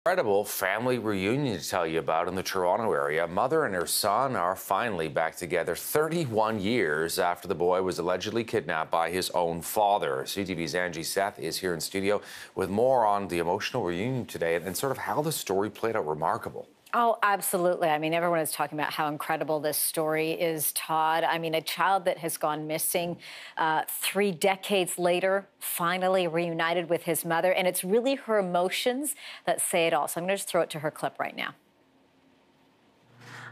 Incredible family reunion to tell you about in the Toronto area. Mother and her son are finally back together 31 years after the boy was allegedly kidnapped by his own father. CTV's Angie Seth is here in studio with more on the emotional reunion today and sort of how the story played out. Remarkable. Oh, absolutely. I mean, everyone is talking about how incredible this story is, Todd. I mean, a child that has gone missing 3 decades later, finally reunited with his mother. And it's really her emotions that say it all. So I'm going to just throw it to her clip right now.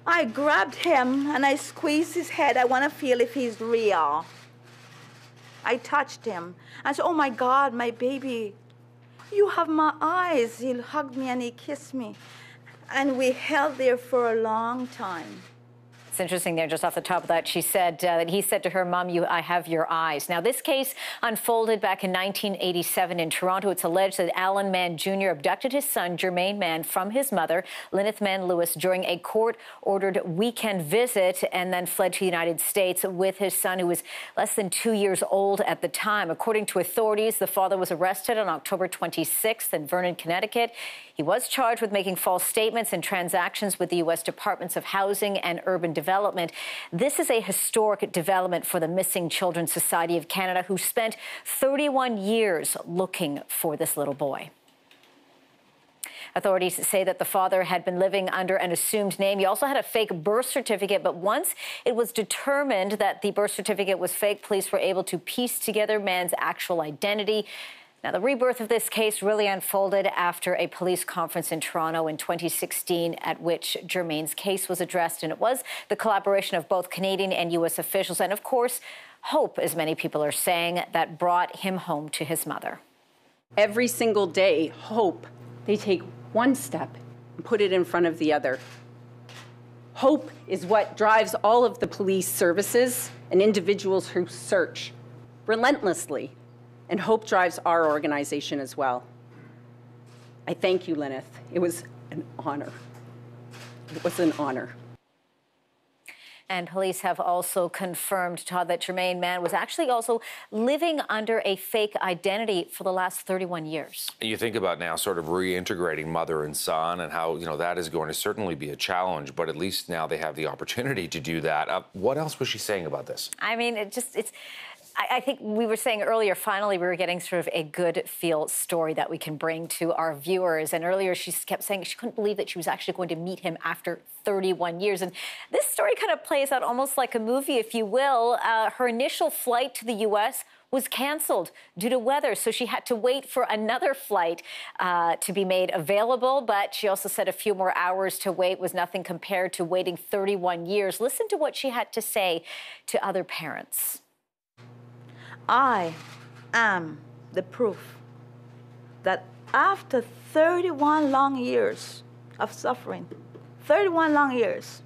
I grabbed him and I squeezed his head. I want to feel if he's real. I touched him. I said, oh, my God, my baby, you have my eyes. He hugged me and he kissed me. And we held there for a long time. It's interesting there, just off the top of that, she said that he said to her, Mom, I have your eyes. Now, this case unfolded back in 1987 in Toronto. It's alleged that Alan Mann Jr. abducted his son, Jermaine Mann, from his mother, Lyneth Mann-Lewis, during a court-ordered weekend visit and then fled to the United States with his son, who was less than 2 years old at the time. According to authorities, the father was arrested on October 26th in Vernon, Connecticut. He was charged with making false statements and transactions with the U.S. Departments of Housing and Urban Development. This is a historic development for the Missing Children Society of Canada, who spent 31 years looking for this little boy. Authorities say that the father had been living under an assumed name. He also had a fake birth certificate, but once it was determined that the birth certificate was fake, police were able to piece together Mann's actual identity. Now, the rebirth of this case really unfolded after a police conference in Toronto in 2016 at which Jermaine's case was addressed, and it was the collaboration of both Canadian and U.S. officials and, of course, hope, as many people are saying, that brought him home to his mother. Every single day, hope. They take one step and put it in front of the other. Hope is what drives all of the police services and individuals who search relentlessly. And hope drives our organization as well. I thank you, Lyneth. It was an honor. It was an honor. And police have also confirmed, Todd, that Jermaine Mann was actually also living under a fake identity for the last 31 years. You think about now sort of reintegrating mother and son and how, that is going to certainly be a challenge, but at least now they have the opportunity to do that. What else was she saying about this? I mean, I think we were saying earlier, finally, we were getting sort of a good feel story that we can bring to our viewers. And earlier, she kept saying she couldn't believe that she was actually going to meet him after 31 years. And this story kind of plays out almost like a movie, if you will. Her initial flight to the U.S. was canceled due to weather, so she had to wait for another flight to be made available. But she also said a few more hours to wait was nothing compared to waiting 31 years. Listen to what she had to say to other parents. I am the proof that after 31 long years of suffering, 31 long years,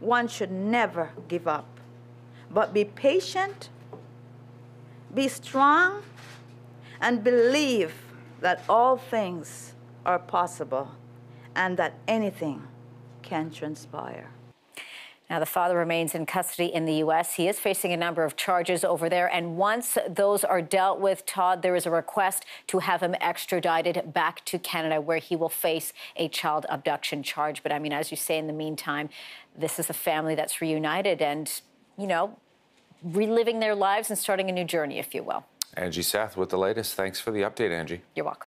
one should never give up, but be patient, be strong, and believe that all things are possible and that anything can transpire. Now, the father remains in custody in the U.S. He is facing a number of charges over there. And once those are dealt with, Todd, there is a request to have him extradited back to Canada, where he will face a child abduction charge. But I mean, as you say, in the meantime, this is a family that's reunited and, reliving their lives and starting a new journey, if you will. Angie Seth with the latest. Thanks for the update, Angie. You're welcome.